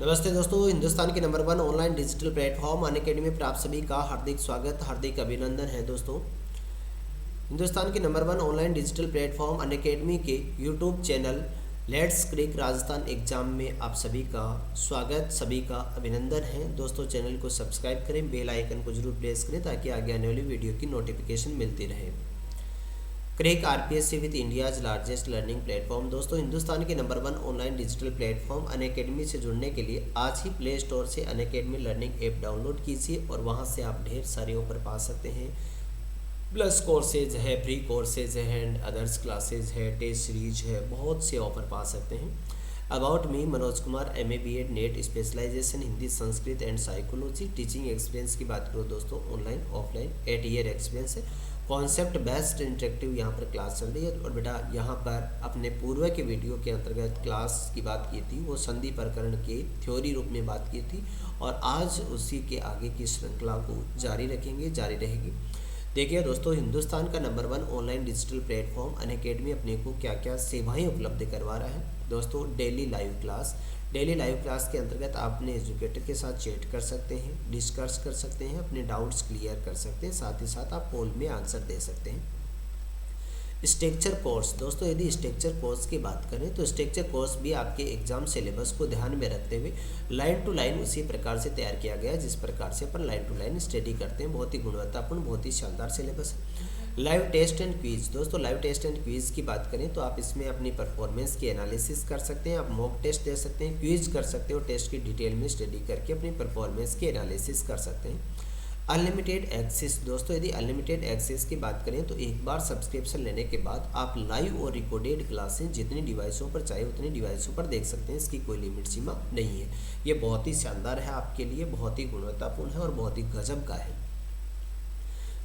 नमस्ते दोस्तों, हिंदुस्तान के number one online digital platform Unacademy पर आप सभी का हार्दिक स्वागत, हार्दिक अभिनंदन है। दोस्तों, हिंदुस्तान के number one online digital platform Unacademy के YouTube channel let's crack Rajasthan exam में आप सभी का स्वागत, सभी का अभिनंदन है। दोस्तों, चैनल को सब्सक्राइब करें, बेल आइकन को जरूर प्रेस करें ताकि आगे आने वाली वीडियो की नोटिफिकेशन मिलती रहे। Crack RPSC with India's largest learning platform. दोस्तों, हिंदुस्तान के number one online digital platform Unacademy से जुड़ने के लिए आज ही प्ले स्टोर से अनअकैडमी लर्निंग ऐप डाउनलोड कीजिए और वहां से आप ढेर सारे ऑफर पा सकते हैं। प्लस कोर्सेज है, फ्री कोर्सेज है एंड अदर्स क्लासेज है, टेस्ट सीरीज है, बहुत से ऑफर पा सकते हैं। About me Manoj Kumar, MA BEd NET specialisation Hindi Sanskrit and psychology. Teaching experience की बात करो दोस्तों, ऑनलाइन ऑफलाइन 8 ईयर एक्सपीरियंस है। कॉन्सेप्ट बेस्ड इंटरेक्टिव यहाँ पर क्लास चल रही है। और बेटा, यहाँ पर अपने पूर्व के वीडियो के अंतर्गत क्लास की बात की थी, वो संधि प्रकरण के थ्योरी रूप में बात की थी और आज उसी के आगे की श्रृंखला को जारी रखेंगे, जारी रहेगी। देखिए दोस्तों, हिंदुस्तान का number one online digital platform Unacademy अपने को क्या क्या सेवाएं उपलब्ध करवा रहा है। दोस्तों, डेली लाइव क्लास के अंतर्गत आप अपने एजुकेटर के साथ चैट कर सकते हैं, डिस्कस कर सकते हैं, अपने डाउट्स क्लियर कर सकते हैं, साथ ही साथ आप पोल में आंसर दे सकते हैं। स्ट्रक्चर कोर्स, दोस्तों यदि स्ट्रक्चर कोर्स की बात करें तो स्ट्रक्चर कोर्स भी आपके एग्जाम सिलेबस को ध्यान में रखते हुए लाइन टू लाइन उसी प्रकार से तैयार किया गया है जिस प्रकार से अपन लाइन टू लाइन स्टडी करते हैं। बहुत ही गुणवत्तापूर्ण, बहुत ही शानदार सिलेबस है। लाइव टेस्ट एंड क्विज, दोस्तों लाइव टेस्ट एंड क्विज की बात करें तो आप इसमें अपनी परफॉर्मेंस की एनालिसिस कर सकते हैं, आप मॉक टेस्ट दे सकते हैं, क्विज कर सकते हो, टेस्ट की डिटेल में स्टडी करके अपनी परफॉर्मेंस की एनालिसिस कर सकते हैं। अनलिमिटेड एक्सेस, दोस्तों यदि अनलिमिटेड एक्सेस की बात करें तो एक बार सब्सक्रिप्शन लेने के बाद आप लाइव और रिकॉर्डेड क्लासेस जितनी डिवाइसों पर चाहे उतनी डिवाइसों पर देख सकते हैं। इसकी कोई लिमिट सीमा नहीं है। ये बहुत ही शानदार है आपके लिए, बहुत ही गुणवत्तापूर्ण है और बहुत ही गजब का है।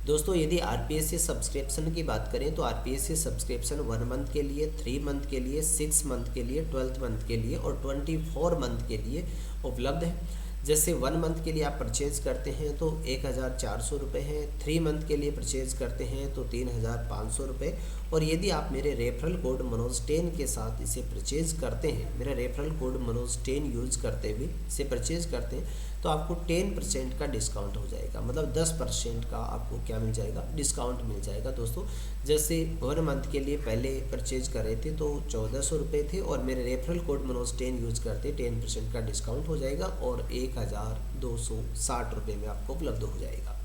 दोस्तों, यदि आरपीएससी सब्सक्रिप्शन की बात करें तो आरपीएससी सब्सक्रिप्शन 1 मंथ के लिए, 3 मंथ के लिए, 6 मंथ के लिए, 12 मंथ के लिए और 24 मंथ के लिए उपलब्ध है। जैसे 1 मंथ के लिए आप परचेज करते हैं तो 1400 रुपये है, 3 मंथ के लिए परचेज करते हैं तो 3500 रुपये। और यदि आप मेरे रेफरल कोड मनोज 10 के साथ इसे परचेज करते हैं, मेरा रेफरल कोड मनोज 10 यूज़ करते हुए इसे परचेज करते हैं तो आपको 10% का डिस्काउंट हो जाएगा। मतलब 10% का आपको क्या मिल जाएगा, डिस्काउंट मिल जाएगा। दोस्तों, जैसे 1 मंथ के लिए पहले परचेज कर रहे थे तो 1400 रुपये थे और मेरे रेफरल कोड मनोज 10 यूज़ करते 10% का डिस्काउंट हो जाएगा और 1260 रुपये में आपको उपलब्ध हो जाएगा।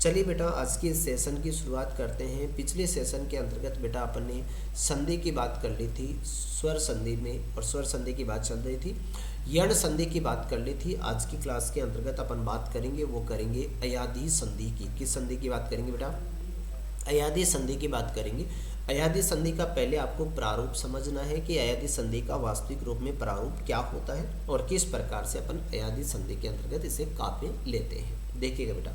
चलिए बेटा, आज की इस सेशन की शुरुआत करते हैं। पिछले सेशन के अंतर्गत बेटा अपन ने संधि की बात कर ली थी, स्वर संधि में, और स्वर संधि की बात चल रही थी, यण संधि की बात कर ली थी। आज की क्लास के अंतर्गत अपन बात करेंगे, वो करेंगे अयादी संधि की। किस संधि की बात करेंगे बेटा? अयादी संधि की बात करेंगे। अयादी संधि का पहले आपको प्रारूप समझना है कि अयादी संधि का वास्तविक रूप में प्रारूप क्या होता है और किस प्रकार से अपन अयादी संधि के अंतर्गत इसे काव्य लेते हैं। देखिएगा बेटा,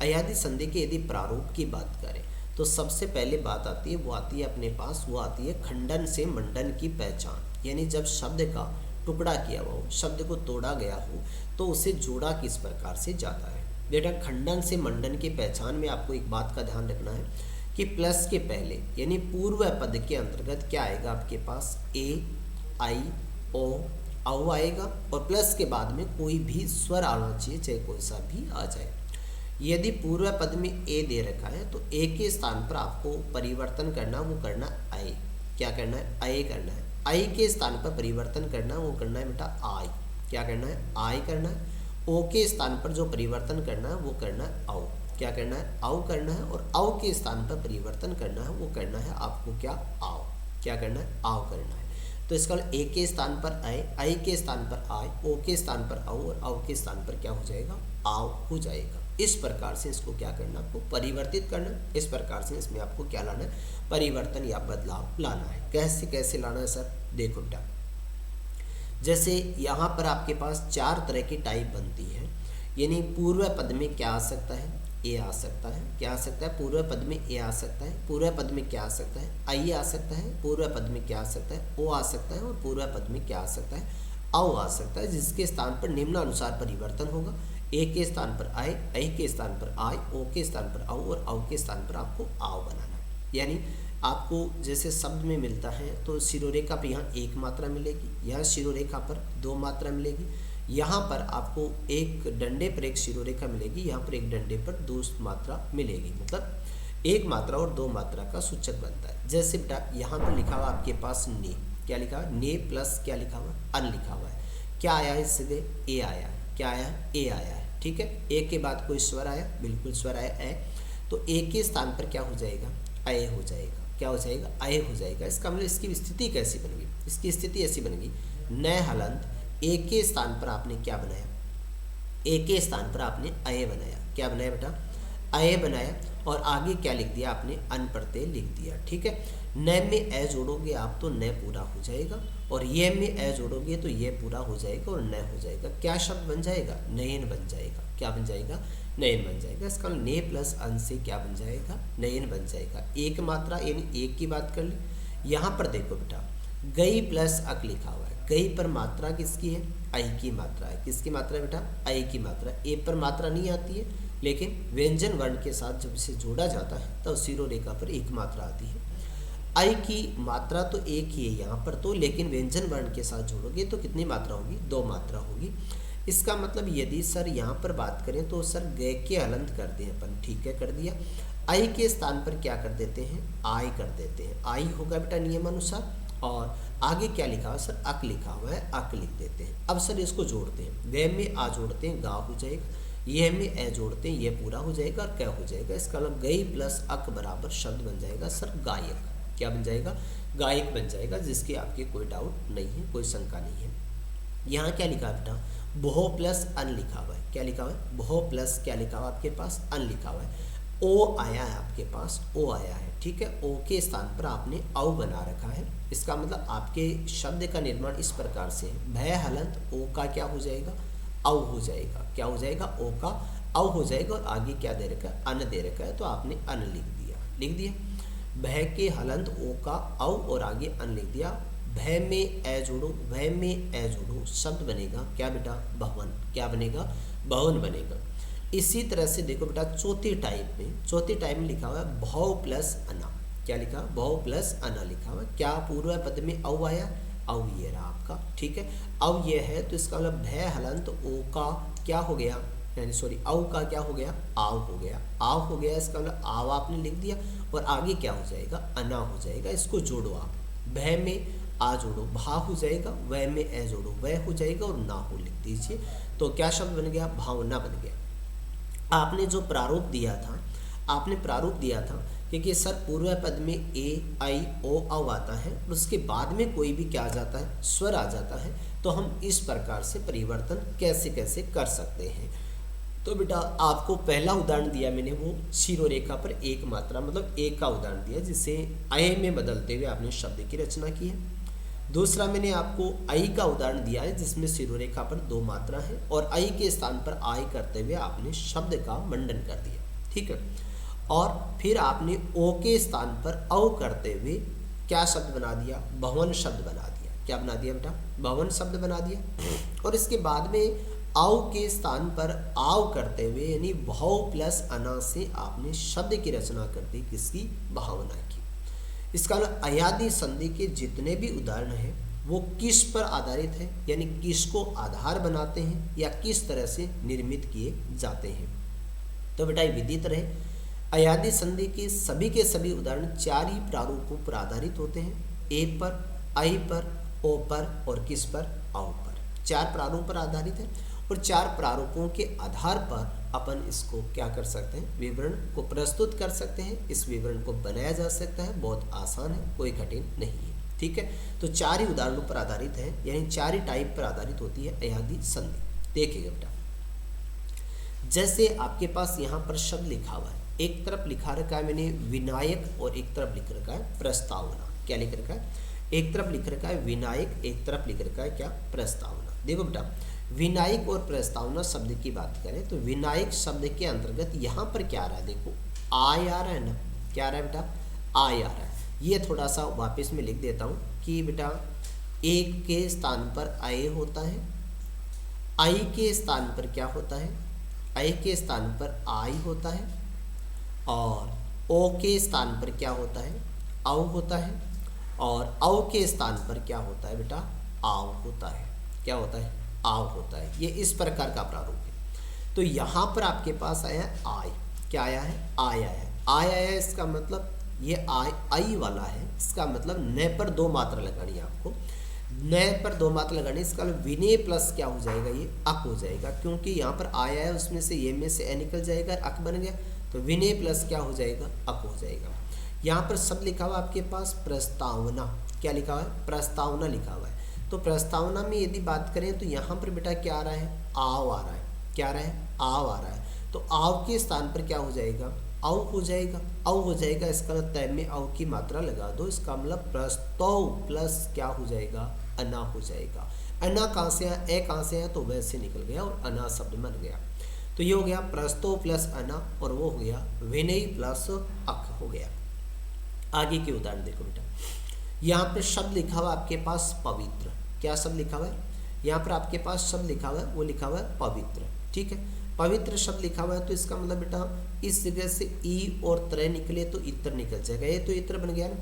अयादी संधि के यदि प्रारूप की बात करें तो सबसे पहले बात आती है, वो आती है अपने पास, वो आती है खंडन से मंडन की पहचान। यानी जब शब्द का टुकड़ा किया हुआ हो, शब्द को तोड़ा गया हो तो उसे जोड़ा किस प्रकार से जाता है। बेटा, खंडन से मंडन की पहचान में आपको एक बात का ध्यान रखना है कि प्लस के पहले यानी पूर्व पद के अंतर्गत क्या आएगा आपके पास, ए, आई, ओ, औ आएगा और प्लस के बाद में कोई भी स्वर आना चाहिए, चाहे कोई सा भी आ जाए। यदि पूर्व पद में ए दे रखा है तो ए के स्थान पर आपको परिवर्तन करना, वो करना आई। क्या करना है? आई करना है। आई के स्थान पर परिवर्तन करना, वो करना है बेटा आई। क्या करना है? आई करना है। ओ के स्थान पर जो परिवर्तन करना है वो करना है औ। क्या करना है? औ करना है। और औ के स्थान पर परिवर्तन करना है, वो करना है आपको क्या, आओ। क्या करना है? आओ करना है। तो इसका ए के स्थान पर आई के स्थान पर आय, ओ के स्थान पर औ और औ के स्थान पर क्या हो जाएगा, आओ हो जाएगा। इस प्रकार से इसको क्या करना, आपको परिवर्तित करना। इस प्रकार से इसमें आपको क्या लाना है, परिवर्तन या बदलाव लाना है। कैसे कैसे लाना है सर? देखो बेटा, जैसे यहाँ पर आपके पास 4 तरह की टाइप बनती है। यानी पूर्व पद में क्या आ सकता है, ए आ सकता है। क्या आ सकता है? पूर्व पद में ए आ सकता है। पूर्व पद में क्या आ सकता है? आई आ सकता है। पूर्व पद में क्या आ सकता है? ओ आ सकता है। और पूर्व पद में क्या आ सकता है? औ आ सकता है, जिसके स्थान पर निम्नानुसार परिवर्तन होगा। ए के स्थान पर आई के स्थान पर आय, ओ के स्थान पर औ और औ के स्थान पर आपको आओ बनाना है। यानी आपको जैसे शब्द में मिलता है तो शिरोरेखा पर यहाँ एक मात्रा मिलेगी, यहाँ शिरोरेखा पर दो मात्रा मिलेगी, यहाँ पर आपको एक डंडे पर एक शिरोरेखा मिलेगी, यहाँ पर एक डंडे पर दो मात्रा मिलेगी, मतलब एक मात्रा और दो मात्रा का सूचक बनता है। जैसे बेटा यहाँ पर लिखा हुआ आपके पास ने, क्या लिखा हुआ, ने प्लस क्या लिखा हुआ, अन लिखा हुआ है। क्या आया है इससे, ए आया है, क्या आया, ए आया है, ठीक है। ए के बाद कोई स्वर आया, बिल्कुल स्वर आया ए, तो ए के स्थान पर क्या हो जाएगा, अय हो जाएगा, क्या हो जाएगा, अय हो जाएगा। इसका मतलब इसकी स्थिति कैसी बन गई, इसकी स्थिति ऐसी बन गई, न हलंत ए के स्थान पर आपने क्या बनाया, ए के स्थान पर आपने अय बनाया, क्या बनाया बेटा, अय बनाया, और आगे क्या लिख दिया आपने, अन प्रत्यय लिख दिया, ठीक है। न में ए जोड़ोगे आप तो न पूरा हो जाएगा, और ये में ए जोड़ोगे तो ये पूरा हो जाएगा और न हो जाएगा। क्या शब्द बन जाएगा, नयन बन जाएगा, क्या बन जाएगा, नयन बन जाएगा। इसका ने प्लस अन से क्या बन जाएगा, नयन बन जाएगा। एक मात्रा यानी एक की बात कर ली। यहाँ पर देखो बेटा गई प्लस अक लिखा हुआ है, गई पर मात्रा किसकी है, आई की मात्रा है, किसकी मात्रा है बेटा, आई की मात्रा। ए पर मात्रा नहीं आती है, लेकिन व्यंजन वर्ण के साथ जब इसे जोड़ा जाता है तो शिरोरेखा पर एक मात्रा आती है। आई की मात्रा तो एक ही है यहाँ पर तो, लेकिन व्यंजन वर्ण के साथ जोड़ोगे तो कितनी मात्रा होगी, दो मात्रा होगी। इसका मतलब यदि सर यहाँ पर बात करें तो सर गए के हलंत कर दें अपन, ठीक है कर दिया। आई के स्थान पर क्या कर देते हैं, आई कर देते हैं, आई होगा बेटा नियमानुसार, और आगे क्या लिखा हुआ सर, अक लिखा हुआ है, अक लिख देते हैं। अब सर इसको जोड़ते हैं, वे में आ जोड़ते हैं, गा हो जाएगा, ये में ए जोड़ते हैं, ये पूरा हो जाएगा, और क्या हो जाएगा, इसका मतलब गई प्लस अक बराबर शब्द बन जाएगा सर गायक, क्या बन जाएगा, गायक बन जाएगा, जिसकी आपके कोई डाउट नहीं है, कोई शंका नहीं है। यहाँ क्या लिखा है बेटा, बहु प्लस अन लिखा हुआ है, क्या लिखा हुआ है, बहु प्लस क्या लिखा हुआ है आपके पास, अन लिखा हुआ है। ओ आया है आपके पास, ओ आया है, ठीक है। ओ के स्थान पर आपने औ बना रखा है। इसका मतलब आपके शब्द का निर्माण इस प्रकार से है, भय हलंत ओ का क्या हो जाएगा, औ हो जाएगा, क्या हो जाएगा, ओ का औ हो जाएगा, और आगे क्या दे रखा है, अन दे रखा है, तो आपने अन लिख दिया। भय के हलंत ओ का औ और आगे अन लिख दिया। भय में ए जोड़ो, भय में ए जोड़ो, शब्द बनेगा क्या बेटा, भवन, क्या बनेगा, भवन बनेगा। इसी तरह से देखो बेटा चौथी टाइप में लिखा हुआ है भव प्लस अना, क्या लिखा, भव प्लस अना लिखा हुआ है। क्या पूर्व पद में औ आया, औ ये रहा आपका, ठीक है। औ ये है तो इसका मतलब भय हलंत ओ का क्या हो गया, यानी सॉरी औ का क्या हो गया, आव हो गया, आव हो गया। इसका मतलब आव आपने लिख दिया, और आगे क्या हो जाएगा, अना हो जाएगा। इसको जोड़ो आप, भय में आ जोड़ो, भा हो जाएगा, वह में ए जोड़ो, वह हो जाएगा, और ना हो लिख दीजिए। तो क्या शब्द बन गया, भावना बन गया। आपने जो प्रारूप दिया था, क्योंकि सर पूर्व पद में ए आई ओ औ आता है, उसके बाद में कोई भी क्या आ जाता है, स्वर आ जाता है, तो हम इस प्रकार से परिवर्तन कैसे कैसे कर सकते हैं। तो बेटा आपको पहला उदाहरण दिया मैंने, वो शिरोरेखा पर एक मात्रा मतलब एक का उदाहरण दिया, जिसे अय में बदलते हुए आपने शब्द की रचना की है। दूसरा मैंने आपको आई का उदाहरण दिया है, जिसमें शिरोरेखा पर दो मात्रा है, और आई के स्थान पर आई करते हुए आपने शब्द का मंडन कर दिया, ठीक है। और फिर आपने ओ के स्थान पर औ करते हुए क्या शब्द बना दिया, भवन शब्द बना दिया, क्या बना दिया बेटा, भवन शब्द बना दिया। और इसके बाद में आव के स्थान पर आव करते हुए यानी भव प्लस अना से आपने शब्द की रचना कर दी, किसकी, भावना की। इसका अयादि संधि के जितने भी उदाहरण हैं वो किस पर आधारित है, यानी किसको आधार बनाते हैं या किस तरह से निर्मित किए जाते हैं। तो बेटा विदित रहे, अयादि संधि के सभी उदाहरण चार ही प्रारूपों पर आधारित होते हैं, ए पर, आई पर, ओ पर और किस पर, औ पर। चार प्रारूप पर आधारित है, और चार प्रारूपों के आधार पर अपन इसको क्या कर सकते हैं, विवरण को प्रस्तुत कर सकते हैं। इस विवरण को बनाया जा सकता है, बहुत आसान है, कोई कठिन नहीं है, ठीक है। तो चार ही उदाहरणों पर आधारित है, यानी चार ही टाइप पर आधारित होती है अयादि संधि। देखिएगा बेटा, जैसे आपके पास यहाँ पर शब्द लिखा हुआ है, एक तरफ लिखा रखा है मैंने विनायक और एक तरफ लिख रखा है प्रस्तावना। क्या लिख रखा है, एक तरफ लिख रखा है विनायक, एक तरफ लिख रखा है क्या, प्रस्तावना। देखो बेटा विनायक और प्रस्तावना शब्द की बात करें तो विनायक शब्द के अंतर्गत यहाँ पर क्या आ रहा है, देखो आय आ रहा है ना, क्या आ रहा है बेटा, आय आ रहा है। ये थोड़ा सा वापस में लिख देता हूँ कि बेटा एक के स्थान पर आय होता है, आई के स्थान पर क्या होता है, आई के स्थान पर आई होता है, और ओ के स्थान पर क्या होता है, औ होता है, और औ के स्थान पर क्या होता है बेटा, आव होता है। क्या होता है, आव होता है। ये इस प्रकार का प्रारूप है। तो यहाँ पर आपके पास आया है आय। क्या आया है, आय आया है। आय आया है, इसका मतलब ये आय आई वाला है, इसका मतलब न पर दो मात्रा लगानी है आपको। न पर दो मात्रा लगानी, इसका मतलब विनय प्लस क्या हो जाएगा, ये अक हो जाएगा, क्योंकि यहाँ पर आया है उसमें से ये में से ए निकल जाएगा, अक बन गया, तो विनय प्लस क्या हो जाएगा, अक हो जाएगा। यहाँ पर शब्द लिखा हुआ आपके पास प्रस्तावना। क्या लिखा हुआ है, प्रस्तावना लिखा हुआ है। तो प्रस्तावना में यदि बात करें तो यहाँ पर बेटा क्या आ रहा है, आव आ रहा है। क्या आ रहा है, आव आ रहा है। तो आव के स्थान पर क्या हो जाएगा, औ हो जाएगा। औ हो जाएगा, इसका मतलब तय में औ की मात्रा लगा दो, इसका मतलब प्रस्तौ प्लस क्या हो जाएगा, अना हो जाएगा। अना कहाँ से है, ए कहाँ से है, तो वैसे निकल गया और अना शब्द बन गया। तो ये हो गया प्रस्तो प्लस अना, और वो हो गया विनय प्लस अक हो गया। आगे के उदाहरण देखो बेटा, यहाँ पर शब्द लिखा हुआ आपके पास पवित्र। क्या शब्द लिखा हुआ है, यहाँ पर आपके पास शब्द लिखा हुआ है, वो लिखा हुआ है पवित्र। ठीक है, पवित्र शब्द लिखा हुआ है, तो इसका मतलब बेटा इस जगह से ई और त्र निकले तो इत्र निकल जाएगा, ये तो इत्र बन गया ना।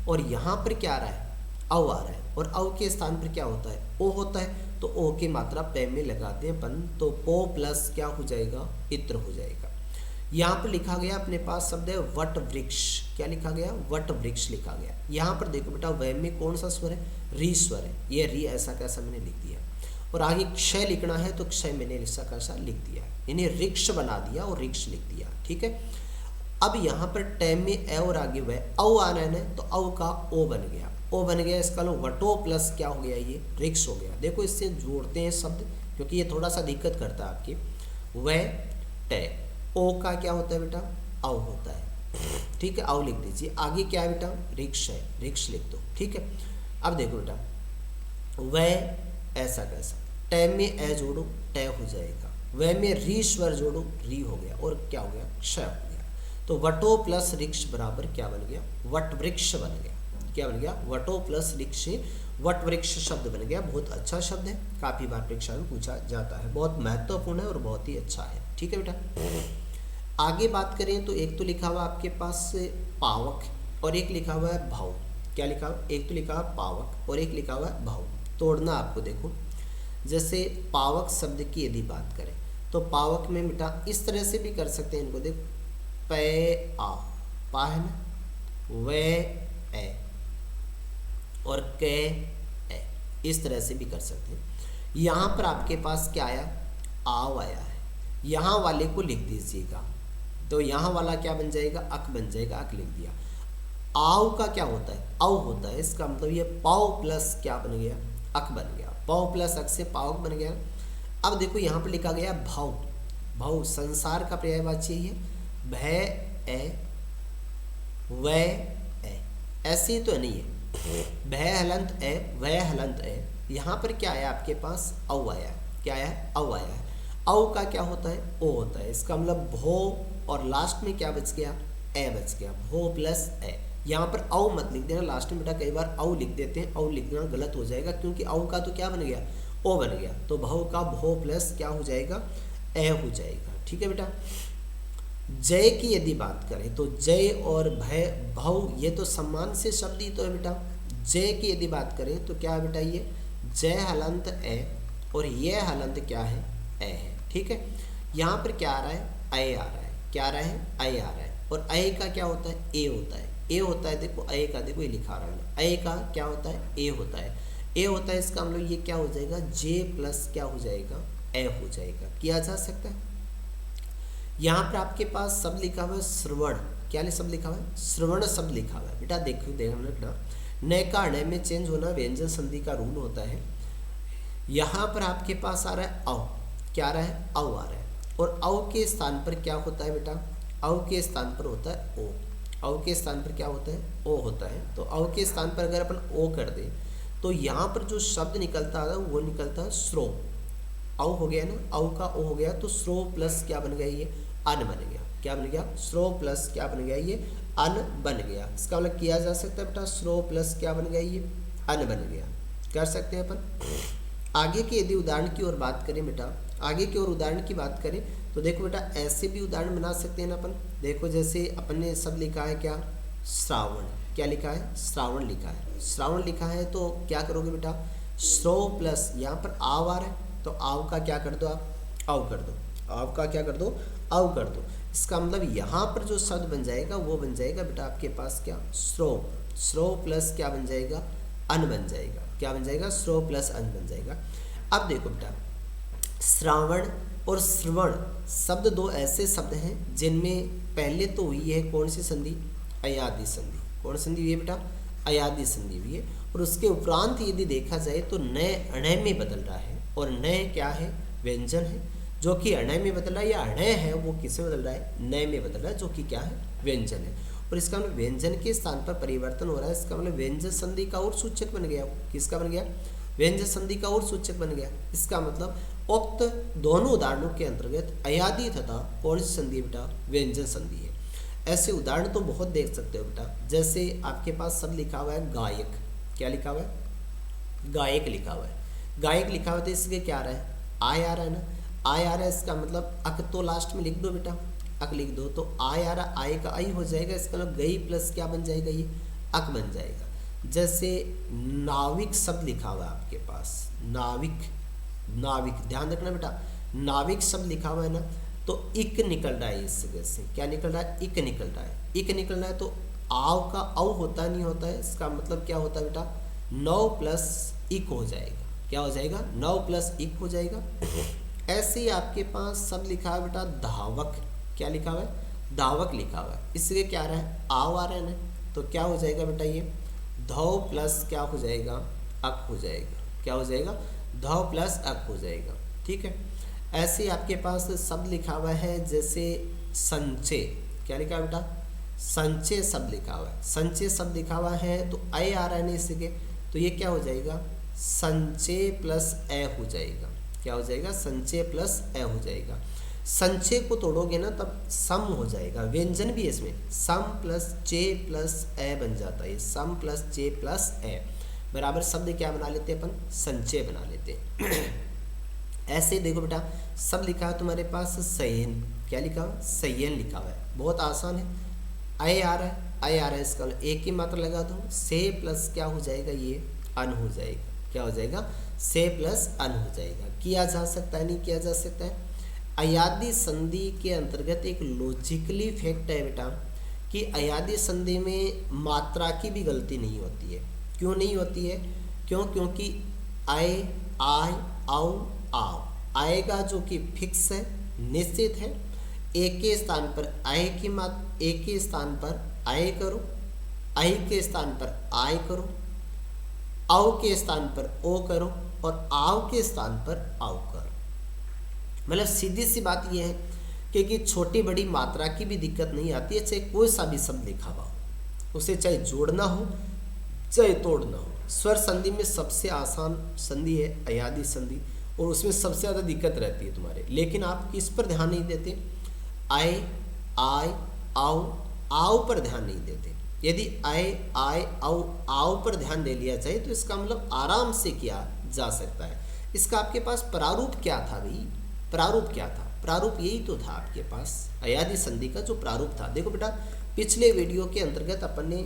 और यहाँ पर क्या आ रहा है, औ आ रहा है, और औ के स्थान पर क्या होता है, ओ होता है, तो ओ की मात्रा पे में लगाते हैं अपन, तो पो प्लस क्या हो जाएगा, इत्र हो जाएगा। यहाँ पर लिखा गया अपने पास शब्द है वट वृक्ष। क्या लिखा गया, वट वृक्ष लिखा गया। यहाँ पर देखो बेटा व में कौन सा स्वर है, री स्वर है, ये री ऐसा कैसा मैंने लिख दिया। और आगे क्षय लिखना है तो क्षय मैंने ऐसा कैसा लिख दिया, यानी रिक्ष बना दिया और रिक्ष लिख दिया। ठीक है, अब यहाँ पर टैम में ए और आगे वह औ आना है, तो औ का ओ बन गया, ओ बन गया, इसका लो वटो प्लस क्या हो गया, ये रिक्ष हो गया। देखो इससे जोड़ते हैं शब्द, क्योंकि ये थोड़ा सा दिक्कत करता है आपकी। वह टे, ओ का क्या होता है बेटा, औ होता है। ठीक है, औ लिख दीजिए। आगे क्या है बेटा, रिक्ष है, रिक्ष लिख दो। ठीक है, अब देखो बेटा वह ऐसा कैसा, टैम में ए जोड़ो, टै हो जाएगा, वह में री स्वर जोड़ो, री हो गया, और क्या हो गया, क्षय हो गया। तो वटो प्लस रिक्ष बराबर क्या बन गया, वट वृक्ष बन गया। क्या बन गया, वटो प्लस रिक्ष, वट वृक्ष शब्द बन गया। बहुत अच्छा शब्द है, काफी बार परीक्षा में पूछा जाता है, बहुत महत्वपूर्ण है और बहुत ही अच्छा है। ठीक है बेटा, आगे बात करें तो एक तो लिखा हुआ आपके पास पावक और एक लिखा हुआ है भाव। क्या लिखा हुआ, एक तो लिखा हुआ पावक और एक लिखा हुआ है भाव। तोड़ना आपको देखो, जैसे पावक शब्द की यदि बात करें तो पावक में बेटा इस तरह से भी कर सकते हैं इनको, देखो पे आ, पा है ना, वे ए और के ए, इस तरह से भी कर सकते हैं। यहाँ पर आपके पास क्या आया, आव आया है, यहाँ वाले को लिख दीजिएगा, तो यहाँ वाला क्या बन जाएगा, अक बन जाएगा, अक लिख दिया। आव का क्या होता है, औ होता है, इसका मतलब ये पाव प्लस क्या बन गया, अक बन गया, पाव प्लस अक से पावक बन गया। अब देखो यहाँ पर लिखा गया भाव, भाव संसार का पर्यायवाची है, भय ए वै ए, ऐसे ही तो नहीं है, भय हलंत ए वै हलंत ए। यहाँ पर क्या आया आपके पास, औ आया। क्या आया, औ आया है। औ का क्या होता है, ओ होता है, इसका मतलब भो, और लास्ट में क्या बच गया, ए बच गया, भो प्लस ए। यहाँ पर औ मत लिख देना, लास्ट में बेटा कई बार औ लिख देते हैं, औ लिख देना गलत हो जाएगा, क्योंकि औ का तो क्या बन गया, ओ बन गया, तो भव का भो प्लस क्या हो जाएगा, ए हो जाएगा। ठीक है बेटा, जय की यदि बात करें तो जय और भय भव ये तो सम्मान से शब्द ही तो है बेटा। जय की यदि बात करें तो क्या है बेटा, ये जय हलंत ए और ये हलंत क्या है, ए है। ठीक है, यहाँ पर क्या आ रहा है, अय आ रहा है। क्या आ रहा है, अय आ रहा है, और अय का क्या होता है, ए होता है, ए होता है। देखो अय का, देखो ये लिखा रहा है, अय का क्या होता है, ए होता है, ए होता है, इसका हम लोग ये क्या हो जाएगा, जे प्लस क्या हो जाएगा, ए हो जाएगा, किया जा सकता है। यहाँ पर आपके पास शब्द लिखा हुआ है श्रवण। क्या शब्द लिखा हुआ है, श्रवण शब्द लिखा हुआ है। बेटा देखो देखना, न का न में चेंज होना व्यंजन संधि का रूल होता है। यहाँ पर आपके पास आ रहा है औ, क्या आ रहा है, औ आ रहा है, और औ के स्थान पर क्या होता है बेटा, औ के स्थान पर होता है ओ, औ के स्थान पर क्या होता है, ओ होता है। तो औ के स्थान पर अगर अपन ओ कर दें तो यहाँ पर जो शब्द निकलता है वो निकलता है श्रो। औ हो गया ना, औ का ओ हो गया, तो श्रो प्लस क्या बन गया, ये अन बन गया। क्या बन गया, श्रो प्लस क्या बन गया, ये अन बन गया। इसका मतलब किया जा सकता है बेटा, श्रो प्लस क्या बन गया, ये अन बन गया, कर सकते हैं अपन। आगे के यदि उदाहरण की ओर बात करें बेटा, आगे की ओर उदाहरण की बात करें तो देखो बेटा ऐसे भी उदाहरण बना सकते हैं ना अपन। देखो जैसे अपन ने सब लिखा है क्या, श्रावण, क्या लिखा है, श्रावण लिखा है। श्रावण लिखा है तो क्या करोगे बेटा, श्रो प्लस यहाँ पर आव आ रहा है तो आव का क्या कर दो आप, आव कर दो, आव का क्या कर दो, आव कर दो। इसका मतलब यहाँ पर जो शब्द बन जाएगा वो बन जाएगा बेटा आपके पास क्या, श्रो। श्रो प्लस क्या बन जाएगा, अन बन जाएगा। क्या बन जाएगा, श्रो प्लस अन बन जाएगा। अब देखो बेटा, श्रावण और श्रवण शब्द दो ऐसे शब्द हैं जिनमें पहले तो हुई है कौन सी संधि, अयादी संधि। कौन संधि हुई है बेटा, अयादी संधि हुई है। और उसके उपरांत यदि देखा जाए तो नए अणय में बदल रहा है, और नए क्या है, व्यंजन है, जो कि अणय में बदल रहा है, या अणय है वो किसमें बदल रहा है, नए में बदल रहा है, जो कि क्या है, व्यंजन है। और इसका मतलब व्यंजन के स्थान पर परिवर्तन हो रहा है। इसका मतलब व्यंजन संधि का और सूचक बन गया। किसका बन गया, व्यंजन संधि का और सूचक बन गया। इसका मतलब उक्त दोनों उदाहरणों के अंतर्गत अयादी तथा कौन सी संधि बेटा, व्यंजन संधि है। ऐसे उदाहरण तो बहुत देख सकते हो बेटा, जैसे आपके पास शब्द लिखा हुआ है गायक। क्या लिखा हुआ है, गायक लिखा हुआ है। गायक लिखा हुआ है तो इसके क्या आ रहा है, आय आ रहा है ना, आय आ रहा है। इसका मतलब अक तो लास्ट में लिख दो बेटा, अक लिख दो तो आय आ रहा, आय का आई हो जाएगा। इसका मतलब गई प्लस क्या बन जाएगा, ये अक बन जाएगा। जैसे नाविक शब्द लिखा हुआ है आपके पास, नाविक, नाविक ध्यान रखना बेटा, नाविक शब्द लिखा हुआ है ना, तो इक निकल रहा है इस जगह से। क्या निकल रहा है, इक निकल रहा है। इक निकल रहा है तो आव का औ होता नहीं होता है। इसका मतलब क्या होता है बेटा, 9 प्लस इक हो जाएगा। क्या हो जाएगा, 9 प्लस इक हो जाएगा। ऐसे ही आपके पास शब्द लिखा है बेटा धावक। क्या लिखा हुआ है, धावक लिखा हुआ है। इसलिए क्या आ रहा है, आव आ रहा है ना, तो क्या हो जाएगा बेटा, ये धौ प्लस क्या हो जाएगा, अक हो जाएगा। क्या हो जाएगा, धौ प्लस अक हो जाएगा। ठीक है। ऐसे आपके पास शब्द लिखा हुआ है जैसे संचय। क्या लिखा है बेटा, संचय शब्द लिखा हुआ है। संचय शब्द लिखा हुआ है तो अय आ रहा है इसके, तो ये क्या हो जाएगा, संचय प्लस ए हो जाएगा। क्या हो जाएगा, संचय प्लस ए हो जाएगा। संचय को तोड़ोगे ना तब सम हो जाएगा। व्यंजन भी है इसमें, सम प्लस चे प्लस ए बन जाता है। सम प्लस चे प्लस ए बराबर शब्द क्या बना लेते हैं अपन, संचय बना लेते हैं। ऐसे देखो बेटा, शब्द लिखा है तुम्हारे पास शयन। क्या लिखा हुआ, शयन लिखा हुआ है। बहुत आसान है, अय आ रहा है, अय आ रहा है। इसका एक ही मात्रा लगा दो, से प्लस क्या हो जाएगा, ये अन हो जाएगा। क्या हो जाएगा, से प्लस अन हो जाएगा। किया जा सकता है, नहीं किया जा सकता है। अयादी संधि के अंतर्गत एक लॉजिकली फैक्ट है बेटा कि अयादी संधि में मात्रा की भी गलती नहीं होती है। क्यों नहीं होती है, क्यों, क्योंकि आय, आय, आओ, आओ आएगा जो कि फिक्स है, निश्चित है। एक के स्थान पर आय की मात्रा, एक के स्थान पर आय करो, आई के स्थान पर आय करो, आओ के स्थान पर ओ करो, और आओ के स्थान पर आओ करो। मतलब सीधी सी बात यह है कि छोटी बड़ी मात्रा की भी दिक्कत नहीं आती है, चाहे कोई सा भी शब्द लिखा हुआ हो, उसे चाहे जोड़ना हो चाहे तोड़ना हो। स्वर संधि में सबसे आसान संधि है अयादी संधि, और उसमें सबसे ज़्यादा दिक्कत रहती है तुम्हारे, लेकिन आप इस पर ध्यान नहीं देते। आय, आय, आओ, आओ पर ध्यान नहीं देते। यदि आय, आय, आओ, आओ पर ध्यान दे लिया जाए तो इसका मतलब आराम से किया जा सकता है। इसका आपके पास प्रारूप क्या था भाई, प्रारूप क्या था, प्रारूप यही तो था आपके पास अयादी संधि का जो प्रारूप था। देखो बेटा, पिछले वीडियो के अंतर्गत अपन ने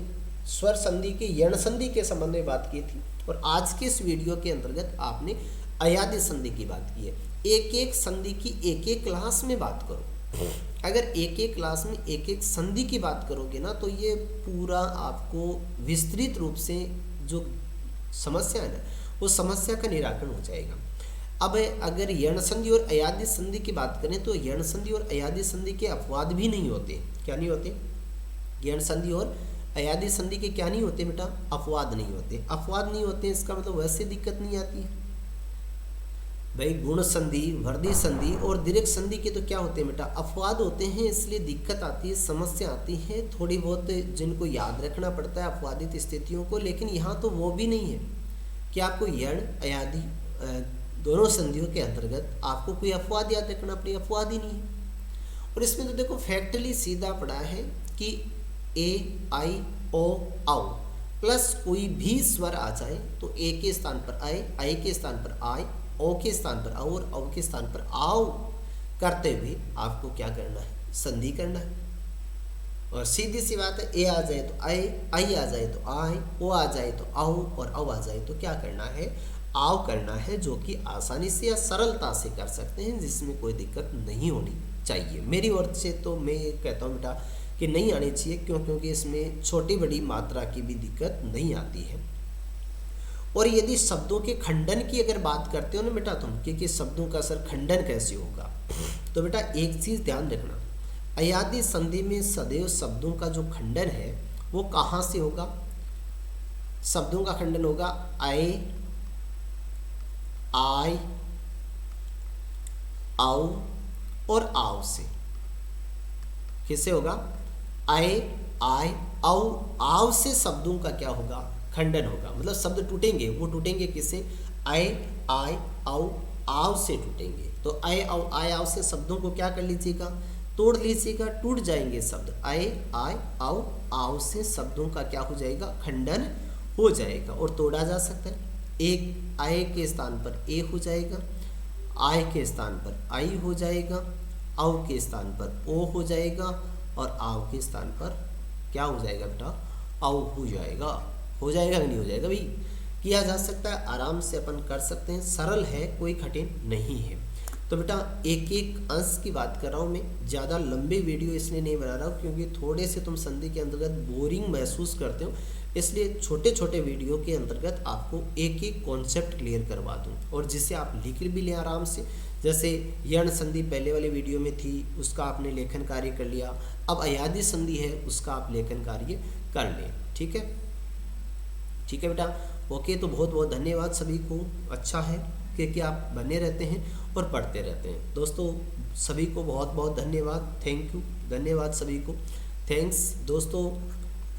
स्वर संधि के यण संधि के संबंध में बात की थी, और आज के इस वीडियो के अंतर्गत आपने अयादी संधि की बात की है। एक एक संधि की एक एक क्लास में बात करो। अगर एक एक क्लास में एक एक संधि की बात करोगे ना तो ये पूरा आपको विस्तृत रूप से जो समस्या है ना, वो समस्या का निराकरण हो जाएगा। अब अगर यण संधि और अयादी संधि की बात करें तो यण संधि और अयादी संधि के अपवाद भी नहीं होते। क्या नहीं होते, यण संधि और अयादी संधि के क्या नहीं होते बेटा, अपवाद नहीं होते। अपवाद नहीं होते इसका मतलब वैसे दिक्कत नहीं आती है भाई। गुण संधि, वर्धी संधि और दीर्घ संधि के तो क्या होते हैं बेटा, अपवाद होते हैं, इसलिए दिक्कत आती है, समस्या आती है थोड़ी बहुत, जिनको याद रखना पड़ता है अपवादित स्थितियों को। लेकिन यहाँ तो वो भी नहीं है कि आपको यण अयादी दोनों संधियों के अंतर्गत आपको कोई अपवाद याद रखना पड़े, अपवाद ही नहीं है। और इसमें तो देखो फैक्टली सीधा पड़ा है कि ए, आई, ओ, आओ प्लस कोई भी स्वर आ जाए तो ए के स्थान पर आए, आई के स्थान पर आए, ओ के स्थान पर आओ और औ के स्थान पर आओ करते हुए आपको क्या करना है, संधि करना है। और सीधी सी बात है, ए आ जाए तो आए, आई आ जाए तो आए, ओ आ जाए तो आओ, और औ आ जाए तो क्या करना है, आओ करना है, जो कि आसानी से या सरलता से कर सकते हैं, जिसमें कोई दिक्कत नहीं होनी चाहिए। मेरी ओर से तो मैं ये कहता हूँ बेटा कि नहीं आनी चाहिए, क्योंकि इसमें छोटी बड़ी मात्रा की भी दिक्कत नहीं आती है। और यदि शब्दों के खंडन की अगर बात करते हो ना बेटा तुम, कि शब्दों का सर खंडन कैसे होगा, तो बेटा एक चीज़ ध्यान रखना, अयादी संधि में सदैव शब्दों का जो खंडन है वो कहाँ से होगा, शब्दों का खंडन होगा आए, आय, आओ और आओ से। किससे होगा, आए, आय, आओ, आओ से शब्दों का क्या होगा, खंडन होगा। मतलब शब्द टूटेंगे, वो टूटेंगे किससे, आए, आय, आओ, आओ से टूटेंगे। तो आए, आओ, आय, आओ से शब्दों को क्या कर लीजिएगा, तोड़ लीजिएगा, टूट जाएंगे शब्द। आए, आय, आओ, आओ से शब्दों का क्या हो जाएगा, खंडन हो जाएगा और तोड़ा जा सकता है। एक आय के स्थान पर ए हो जाएगा, आय के स्थान पर आई हो जाएगा, आओ के स्थान पर ओ हो जाएगा, और आओ के स्थान पर क्या हो जाएगा बेटा, आओ हो जाएगा। हो जाएगा कि नहीं हो जाएगा भाई, किया जा सकता है, आराम से अपन कर सकते हैं, सरल है, कोई कठिन नहीं है। तो बेटा एक एक अंश की बात कर रहा हूँ मैं, ज़्यादा लंबे वीडियो इसलिए नहीं बना रहा हूँ क्योंकि थोड़े से तुम संधि के अंतर्गत बोरिंग महसूस करते हो, इसलिए छोटे छोटे वीडियो के अंतर्गत आपको एक एक कॉन्सेप्ट क्लियर करवा दूँ, और जिससे आप लिख भी लें आराम से। जैसे यण संधि पहले वाली वीडियो में थी, उसका आपने लेखन कार्य कर लिया, अब अयादी संधि है, उसका आप लेखन कार्य कर लें। ठीक है, ठीक है बेटा, ओके। तो बहुत बहुत धन्यवाद सभी को, अच्छा है कि आप बने रहते हैं और पढ़ते रहते हैं। दोस्तों सभी को बहुत बहुत धन्यवाद, थैंक यू, धन्यवाद सभी को, थैंक्स। दोस्तों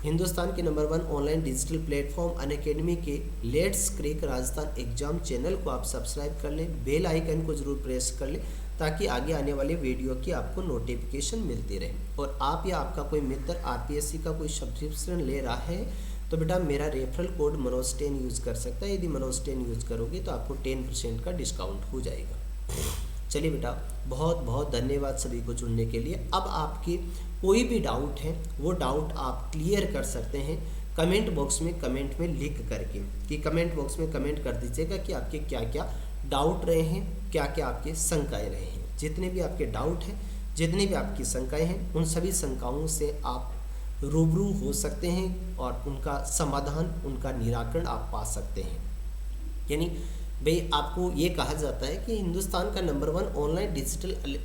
हिंदुस्तान के number 1 online digital platform Unacademy के let's crack Rajasthan exam channel को आप सब्सक्राइब कर लें, बेल आइकन को जरूर प्रेस कर लें, ताकि आगे आने वाले वीडियो की आपको नोटिफिकेशन मिलती रहे। और आप या आपका कोई मित्र आरपीएससी का कोई सब्सक्रिप्शन ले रहा है तो बेटा मेरा रेफरल कोड मनोज10 यूज़ कर सकता है। यदि मनोज10 यूज़ करोगे तो आपको 10% का डिस्काउंट हो जाएगा। चलिए बेटा, बहुत बहुत धन्यवाद सभी को जुड़ने के लिए। अब आपके कोई भी डाउट है वो डाउट आप क्लियर कर सकते हैं कमेंट बॉक्स में, कमेंट में लिख करके, कि कमेंट बॉक्स में कमेंट कर दीजिएगा कि आपके क्या क्या डाउट रहे हैं, क्या क्या आपके शंकाएँ रहे हैं। जितने भी आपके डाउट हैं, जितनी भी आपकी शंकाएँ हैं, उन सभी शंकाओं से आप रूबरू हो सकते हैं और उनका समाधान, उनका निराकरण आप पा सकते हैं। यानी भाई आपको ये कहा जाता है कि हिंदुस्तान का number 1 online digital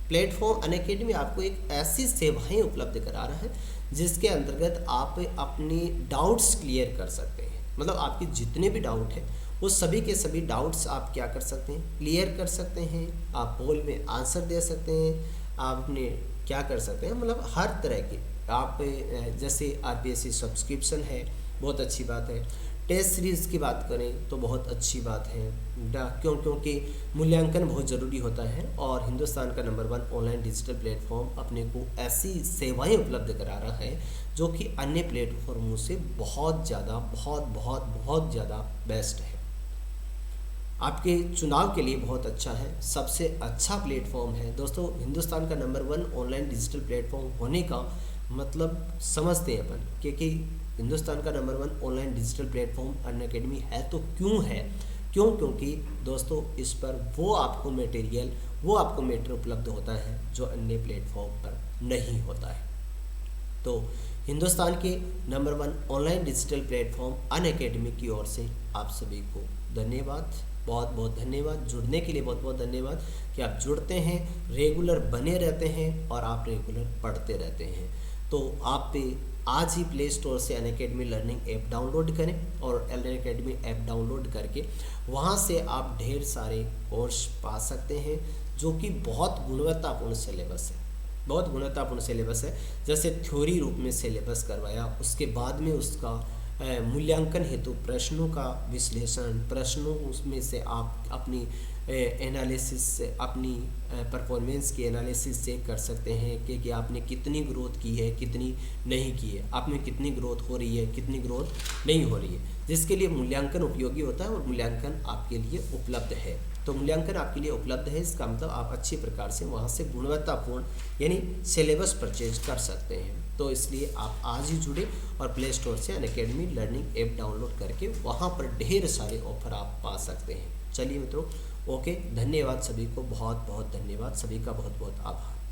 platform Unacademy आपको एक ऐसी सेवाएं उपलब्ध करा रहा है जिसके अंतर्गत आप अपनी डाउट्स क्लियर कर सकते हैं। मतलब आपके जितने भी डाउट हैं वो सभी के सभी डाउट्स आप क्या कर सकते हैं, क्लियर कर सकते हैं। आप पोल में आंसर दे सकते हैं, आप अपने क्या कर सकते हैं, मतलब हर तरह के आप, जैसे आरपीएससी सब्सक्रिप्शन है, बहुत अच्छी बात है। टेस्ट सीरीज़ की बात करें तो बहुत अच्छी बात है, क्योंकि मूल्यांकन बहुत ज़रूरी होता है और हिंदुस्तान का नंबर 1 ऑनलाइन डिजिटल प्लेटफॉर्म अपने को ऐसी सेवाएं उपलब्ध करा रहा है जो कि अन्य प्लेटफॉर्मों से बहुत ज़्यादा, बहुत ज़्यादा बेस्ट है। आपके चुनाव के लिए बहुत अच्छा है, सबसे अच्छा प्लेटफॉर्म है। दोस्तों हिंदुस्तान का नंबर 1 ऑनलाइन डिजिटल प्लेटफॉर्म होने का मतलब समझते हैं अपन, क्योंकि हिंदुस्तान का number 1 online digital platform Unacademy है तो क्यों है, क्योंकि दोस्तों इस पर वो आपको मटेरियल उपलब्ध होता है जो अन्य प्लेटफॉर्म पर नहीं होता है। तो हिंदुस्तान के number 1 online digital platform Unacademy की ओर से आप सभी को धन्यवाद, बहुत बहुत धन्यवाद। जुड़ने के लिए बहुत बहुत धन्यवाद कि आप जुड़ते हैं, रेगुलर बने रहते हैं और आप रेगुलर पढ़ते रहते हैं। तो आप आज ही प्ले स्टोर से अनअकैडमी लर्निंग ऐप डाउनलोड करें और अनअकैडमी ऐप डाउनलोड करके वहाँ से आप ढेर सारे कोर्स पा सकते हैं जो कि बहुत गुणवत्तापूर्ण सिलेबस है, बहुत गुणवत्तापूर्ण सिलेबस है। जैसे थ्योरी रूप में सिलेबस करवाया, उसके बाद में उसका मूल्यांकन हेतु प्रश्नों का विश्लेषण, प्रश्नों उसमें से आप अपनी एनालिसिस से, अपनी परफॉर्मेंस की एनालिसिस चेक कर सकते हैं कि आपने कितनी ग्रोथ की है, कितनी नहीं की है, आप में कितनी ग्रोथ हो रही है, कितनी ग्रोथ नहीं हो रही है, जिसके लिए मूल्यांकन उपयोगी होता है और मूल्यांकन आपके लिए उपलब्ध है। तो मूल्यांकन आपके लिए उपलब्ध है, इसका मतलब आप अच्छी प्रकार से वहाँ से गुणवत्तापूर्ण यानी सिलेबस परचेज कर सकते हैं। तो इसलिए आप आज ही जुड़े और प्ले स्टोर से अनअकैडमी लर्निंग ऐप डाउनलोड करके वहाँ पर ढेर सारे ऑफर आप पा सकते हैं। चलिए मित्रों, ओके, धन्यवाद सभी को, बहुत बहुत धन्यवाद, सभी का बहुत बहुत आभार।